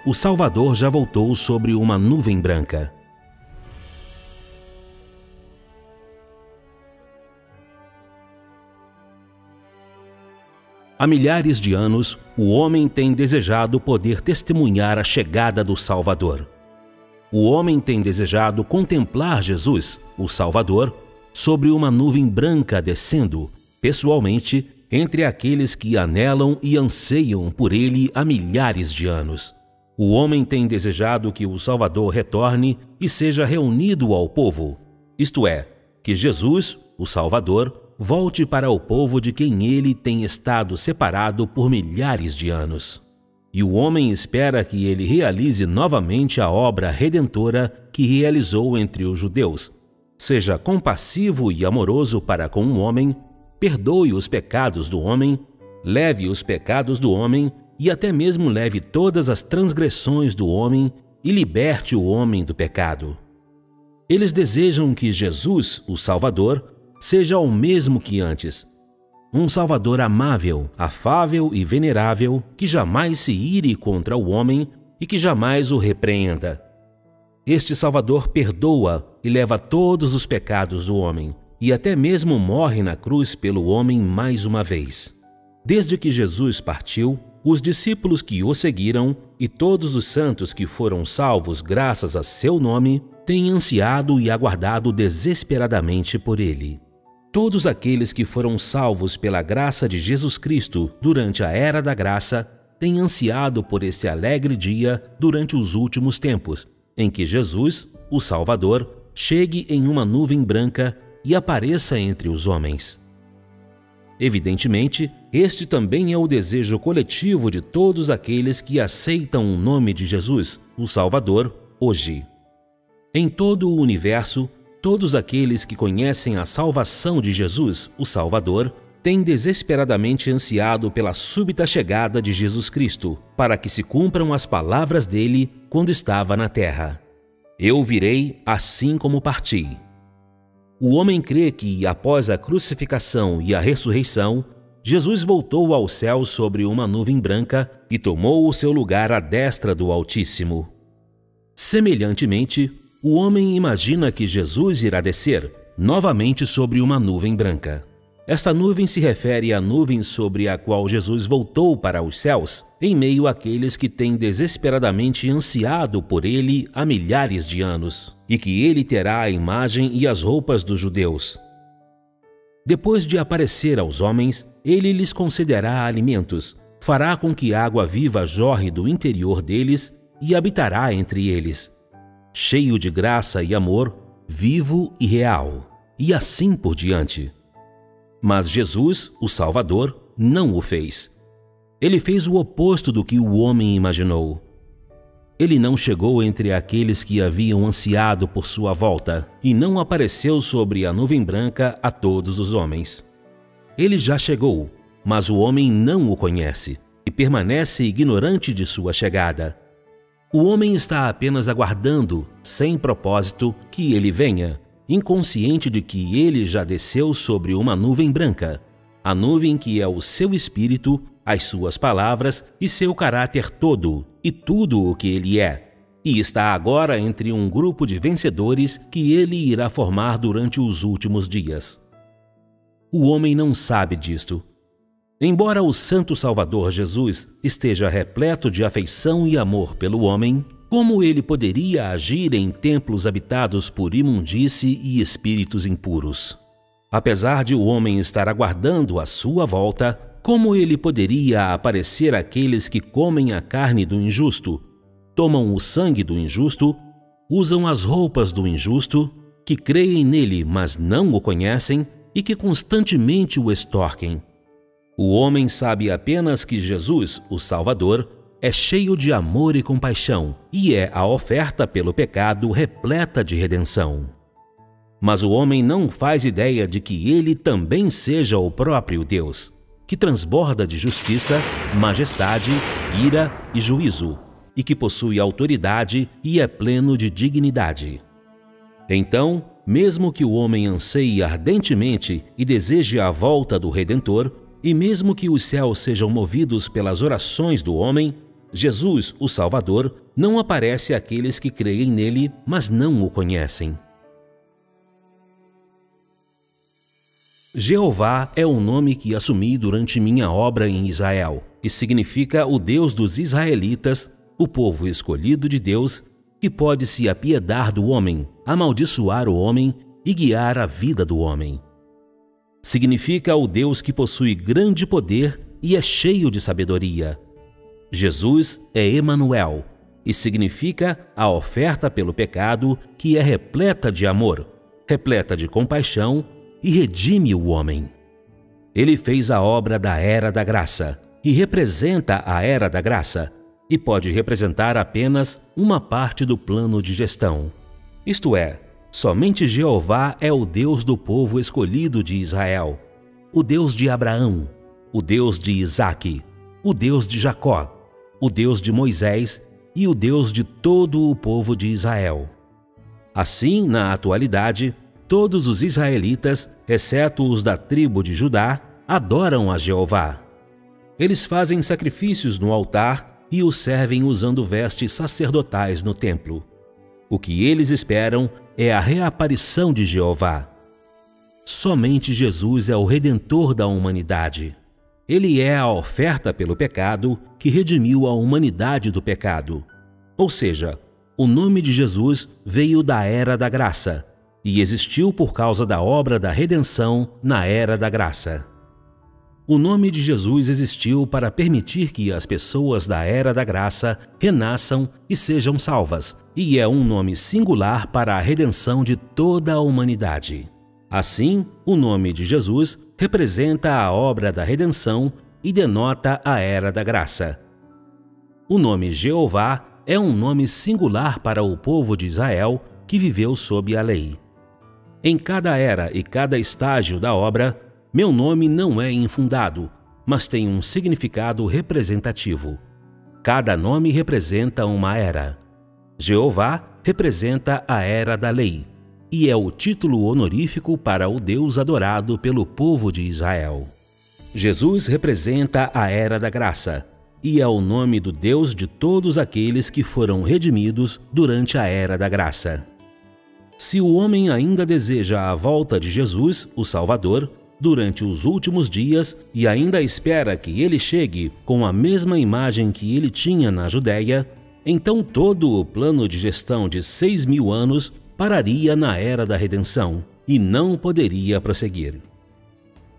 o Salvador já voltou sobre uma nuvem branca. Há milhares de anos, o homem tem desejado poder testemunhar a chegada do Salvador. O homem tem desejado contemplar Jesus, o Salvador, sobre uma nuvem branca descendo, pessoalmente, entre aqueles que anelam e anseiam por ele há milhares de anos. O homem tem desejado que o Salvador retorne e seja reunido ao povo, isto é, que Jesus, o Salvador, volte para o povo de quem ele tem estado separado por milhares de anos. E o homem espera que ele realize novamente a obra redentora que realizou entre os judeus. Seja compassivo e amoroso para com o homem, perdoe os pecados do homem, leve os pecados do homem e até mesmo leve todas as transgressões do homem e liberte o homem do pecado. Eles desejam que Jesus, o Salvador, seja o mesmo que antes. Um Salvador amável, afável e venerável, que jamais se ire contra o homem e que jamais o repreenda. Este Salvador perdoa e leva todos os pecados do homem, e até mesmo morre na cruz pelo homem mais uma vez. Desde que Jesus partiu, os discípulos que o seguiram e todos os santos que foram salvos graças a seu nome têm ansiado e aguardado desesperadamente por ele. Todos aqueles que foram salvos pela graça de Jesus Cristo durante a Era da Graça têm ansiado por esse alegre dia durante os últimos tempos, em que Jesus, o Salvador, chegue em uma nuvem branca e apareça entre os homens. Evidentemente, este também é o desejo coletivo de todos aqueles que aceitam o nome de Jesus, o Salvador, hoje. Em todo o universo, todos aqueles que conhecem a salvação de Jesus, o Salvador, têm desesperadamente ansiado pela súbita chegada de Jesus Cristo, para que se cumpram as palavras dele quando estava na terra. Eu virei assim como parti. O homem crê que, após a crucificação e a ressurreição, Jesus voltou ao céu sobre uma nuvem branca e tomou o seu lugar à destra do Altíssimo. Semelhantemente, o homem imagina que Jesus irá descer novamente sobre uma nuvem branca. Esta nuvem se refere à nuvem sobre a qual Jesus voltou para os céus, em meio àqueles que têm desesperadamente ansiado por ele há milhares de anos, e que ele terá a imagem e as roupas dos judeus. Depois de aparecer aos homens, ele lhes concederá alimentos, fará com que água viva jorre do interior deles e habitará entre eles, cheio de graça e amor, vivo e real, e assim por diante. Mas Jesus, o Salvador, não o fez. Ele fez o oposto do que o homem imaginou. Ele não chegou entre aqueles que haviam ansiado por sua volta e não apareceu sobre a nuvem branca a todos os homens. Ele já chegou, mas o homem não o conhece e permanece ignorante de sua chegada. O homem está apenas aguardando, sem propósito, que ele venha, inconsciente de que ele já desceu sobre uma nuvem branca, a nuvem que é o seu espírito, as suas palavras e seu caráter todo, e tudo o que ele é, e está agora entre um grupo de vencedores que ele irá formar durante os últimos dias. O homem não sabe disto. Embora o Santo Salvador Jesus esteja repleto de afeição e amor pelo homem, como ele poderia agir em templos habitados por imundície e espíritos impuros? Apesar de o homem estar aguardando a sua volta, como ele poderia aparecer àqueles que comem a carne do injusto, tomam o sangue do injusto, usam as roupas do injusto, que creem nele, mas não o conhecem e que constantemente o extorquem? O homem sabe apenas que Jesus, o Salvador, é cheio de amor e compaixão e é a oferta pelo pecado repleta de redenção. Mas o homem não faz ideia de que ele também seja o próprio Deus, que transborda de justiça, majestade, ira e juízo, e que possui autoridade e é pleno de dignidade. Então, mesmo que o homem anseie ardentemente e deseje a volta do Redentor, e mesmo que os céus sejam movidos pelas orações do homem, Jesus, o Salvador, não aparece àqueles que creem nele, mas não o conhecem. Jeová é o nome que assumi durante minha obra em Israel, e significa o Deus dos israelitas, o povo escolhido de Deus, que pode se apiedar do homem, amaldiçoar o homem e guiar a vida do homem. Significa o Deus que possui grande poder e é cheio de sabedoria. Jesus é Emanuel e significa a oferta pelo pecado que é repleta de amor, repleta de compaixão e redime o homem. Ele fez a obra da Era da Graça e representa a Era da Graça e pode representar apenas uma parte do plano de gestão. Isto é, somente Jeová é o Deus do povo escolhido de Israel, o Deus de Abraão, o Deus de Isaque, o Deus de Jacó, o Deus de Moisés e o Deus de todo o povo de Israel. Assim, na atualidade, todos os israelitas, exceto os da tribo de Judá, adoram a Jeová. Eles fazem sacrifícios no altar e o servem usando vestes sacerdotais no templo. O que eles esperam é a reaparição de Jeová. Somente Jesus é o Redentor da humanidade. Ele é a oferta pelo pecado que redimiu a humanidade do pecado. Ou seja, o nome de Jesus veio da Era da Graça e existiu por causa da obra da redenção na Era da Graça. O nome de Jesus existiu para permitir que as pessoas da Era da Graça renasçam e sejam salvas, e é um nome singular para a redenção de toda a humanidade. Assim, o nome de Jesus representa a obra da redenção e denota a Era da Graça. O nome Jeová é um nome singular para o povo de Israel que viveu sob a lei. Em cada era e cada estágio da obra, meu nome não é infundado, mas tem um significado representativo. Cada nome representa uma era. Jeová representa a Era da Lei e é o título honorífico para o Deus adorado pelo povo de Israel. Jesus representa a Era da Graça e é o nome do Deus de todos aqueles que foram redimidos durante a Era da Graça. Se o homem ainda deseja a volta de Jesus, o Salvador, durante os últimos dias e ainda espera que ele chegue com a mesma imagem que ele tinha na Judéia, então todo o plano de gestão de 6.000 anos pararia na Era da Redenção e não poderia prosseguir.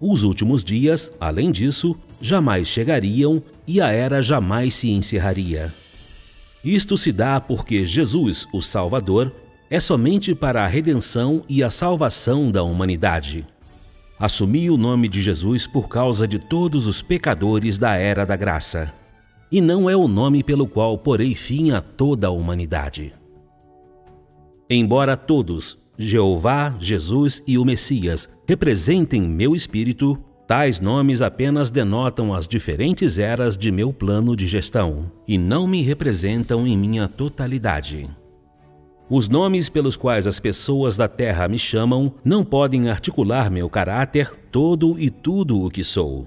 Os últimos dias, além disso, jamais chegariam e a era jamais se encerraria. Isto se dá porque Jesus, o Salvador, é somente para a redenção e a salvação da humanidade. Assumi o nome de Jesus por causa de todos os pecadores da Era da Graça, e não é o nome pelo qual porei fim a toda a humanidade. Embora todos, Jeová, Jesus e o Messias, representem meu espírito, tais nomes apenas denotam as diferentes eras de meu plano de gestão e não me representam em minha totalidade. Os nomes pelos quais as pessoas da terra me chamam não podem articular meu caráter todo e tudo o que sou.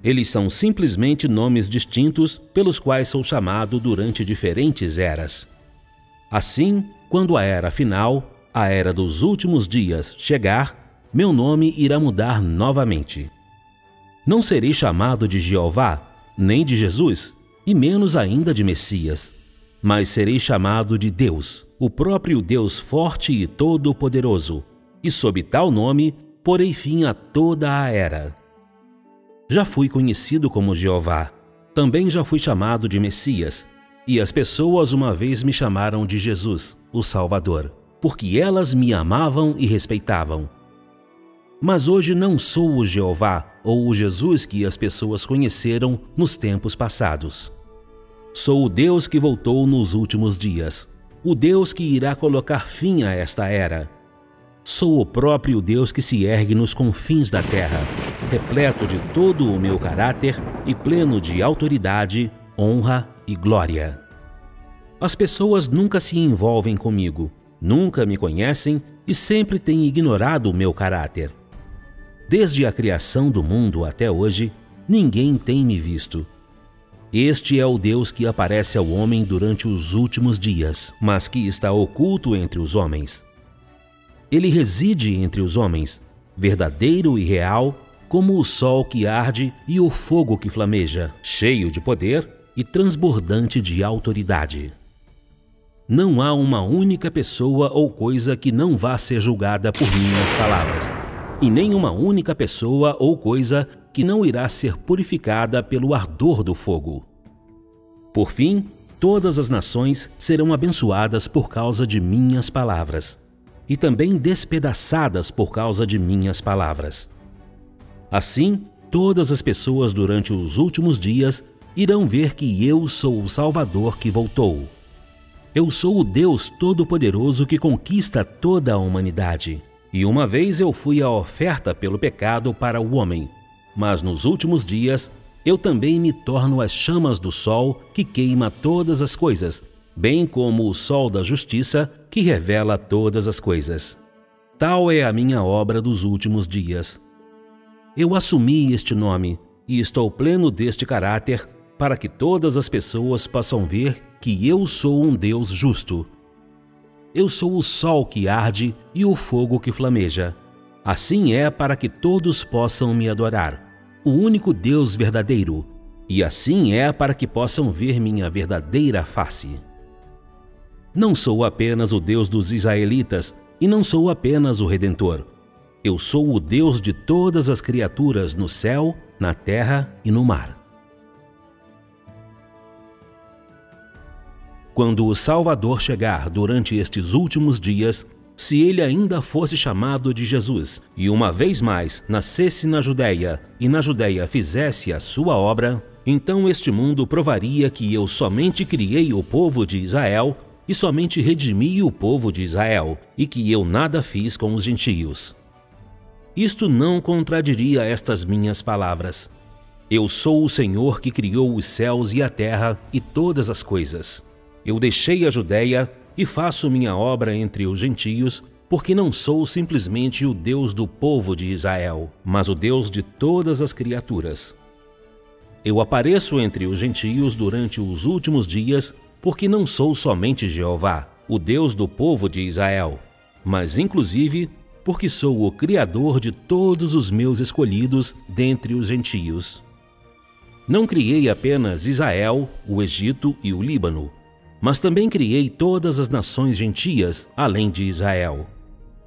Eles são simplesmente nomes distintos pelos quais sou chamado durante diferentes eras. Assim, quando a era final, a era dos últimos dias, chegar, meu nome irá mudar novamente. Não serei chamado de Jeová, nem de Jesus, e menos ainda de Messias, mas serei chamado de Deus, o próprio Deus forte e todo-poderoso, e sob tal nome porei fim a toda a era. Já fui conhecido como Jeová, também já fui chamado de Messias, e as pessoas uma vez me chamaram de Jesus, o Salvador, porque elas me amavam e respeitavam. Mas hoje não sou o Jeová ou o Jesus que as pessoas conheceram nos tempos passados. Sou o Deus que voltou nos últimos dias, o Deus que irá colocar fim a esta era. Sou o próprio Deus que se ergue nos confins da terra, repleto de todo o meu caráter e pleno de autoridade, honra e glória. As pessoas nunca se envolvem comigo, nunca me conhecem e sempre têm ignorado o meu caráter. Desde a criação do mundo até hoje, ninguém tem me visto. Este é o Deus que aparece ao homem durante os últimos dias, mas que está oculto entre os homens. Ele reside entre os homens, verdadeiro e real, como o sol que arde e o fogo que flameja, cheio de poder e transbordante de autoridade. Não há uma única pessoa ou coisa que não vá ser julgada por minhas palavras, e nem uma única pessoa ou coisa que não irá ser purificada pelo ardor do fogo. Por fim, todas as nações serão abençoadas por causa de minhas palavras, e também despedaçadas por causa de minhas palavras. Assim, todas as pessoas durante os últimos dias irão ver que eu sou o Salvador que voltou. Eu sou o Deus Todo-Poderoso que conquista toda a humanidade. E uma vez eu fui a oferta pelo pecado para o homem, mas nos últimos dias eu também me torno as chamas do sol que queima todas as coisas, bem como o sol da justiça que revela todas as coisas. Tal é a minha obra dos últimos dias. Eu assumi este nome e estou pleno deste caráter para que todas as pessoas possam ver que eu sou um Deus justo. Eu sou o sol que arde e o fogo que flameja. Assim é para que todos possam me adorar, o único Deus verdadeiro, e assim é para que possam ver minha verdadeira face. Não sou apenas o Deus dos israelitas e não sou apenas o Redentor. Eu sou o Deus de todas as criaturas no céu, na terra e no mar. Quando o Salvador chegar durante estes últimos dias, se ele ainda fosse chamado de Jesus e uma vez mais nascesse na Judéia e na Judéia fizesse a sua obra, então este mundo provaria que eu somente criei o povo de Israel e somente redimi o povo de Israel e que eu nada fiz com os gentios. Isto não contradiria estas minhas palavras. Eu sou o Senhor que criou os céus e a terra e todas as coisas. Eu deixei a Judéia e faço minha obra entre os gentios, porque não sou simplesmente o Deus do povo de Israel, mas o Deus de todas as criaturas. Eu apareço entre os gentios durante os últimos dias, porque não sou somente Jeová, o Deus do povo de Israel, mas inclusive porque sou o Criador de todos os meus escolhidos dentre os gentios. Não criei apenas Israel, o Egito e o Líbano, mas também criei todas as nações gentias, além de Israel.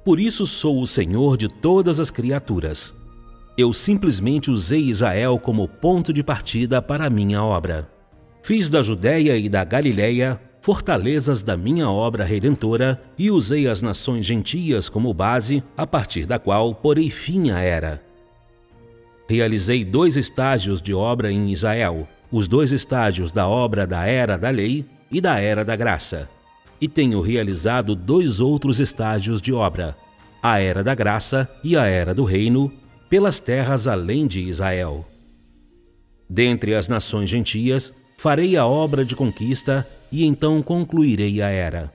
Por isso sou o Senhor de todas as criaturas. Eu simplesmente usei Israel como ponto de partida para a minha obra. Fiz da Judéia e da Galileia fortalezas da minha obra redentora e usei as nações gentias como base, a partir da qual porei fim à era. Realizei 2 estágios de obra em Israel, os 2 estágios da obra da Era da Lei e da Era da Graça, e tenho realizado 2 outros estágios de obra, a Era da Graça e a Era do Reino, pelas terras além de Israel. Dentre as nações gentias, farei a obra de conquista e então concluirei a Era.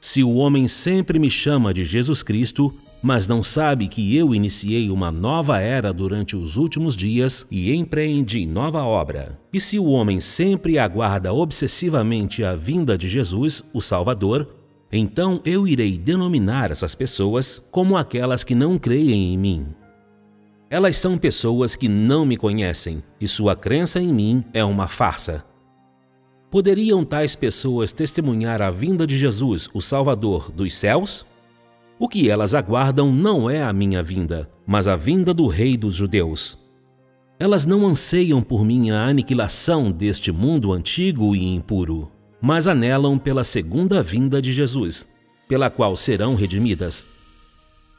Se o homem sempre me chama de Jesus Cristo, mas não sabe que eu iniciei uma nova era durante os últimos dias e empreendi nova obra. E se o homem sempre aguarda obsessivamente a vinda de Jesus, o Salvador, então eu irei denominar essas pessoas como aquelas que não creem em mim. Elas são pessoas que não me conhecem e sua crença em mim é uma farsa. Poderiam tais pessoas testemunhar a vinda de Jesus, o Salvador, dos céus? O que elas aguardam não é a minha vinda, mas a vinda do Rei dos Judeus. Elas não anseiam por minha aniquilação deste mundo antigo e impuro, mas anelam pela segunda vinda de Jesus, pela qual serão redimidas.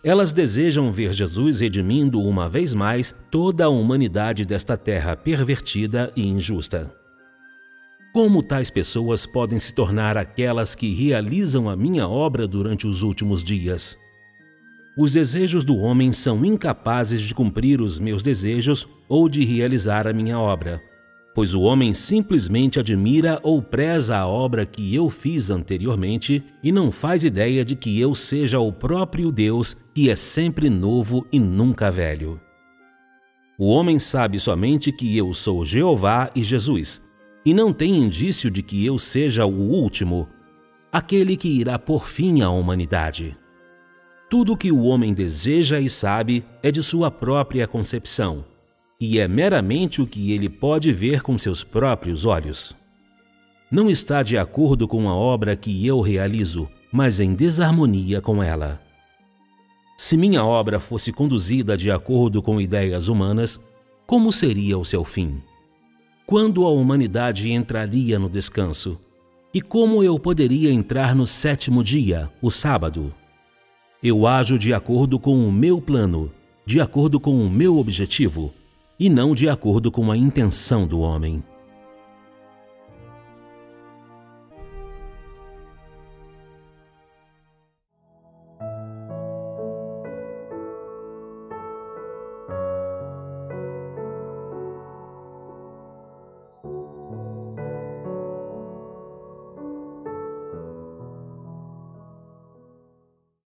Elas desejam ver Jesus redimindo uma vez mais toda a humanidade desta terra pervertida e injusta. Como tais pessoas podem se tornar aquelas que realizam a minha obra durante os últimos dias? Os desejos do homem são incapazes de cumprir os meus desejos ou de realizar a minha obra, pois o homem simplesmente admira ou preza a obra que eu fiz anteriormente e não faz ideia de que eu seja o próprio Deus que é sempre novo e nunca velho. O homem sabe somente que eu sou Jeová e Jesus, e não tem indício de que eu seja o último, aquele que irá pôr fim à humanidade. Tudo o que o homem deseja e sabe é de sua própria concepção, e é meramente o que ele pode ver com seus próprios olhos. Não está de acordo com a obra que eu realizo, mas em desarmonia com ela. Se minha obra fosse conduzida de acordo com ideias humanas, como seria o seu fim? Quando a humanidade entraria no descanso? E como eu poderia entrar no 7º dia, o sábado? Eu ajo de acordo com o meu plano, de acordo com o meu objetivo, e não de acordo com a intenção do homem.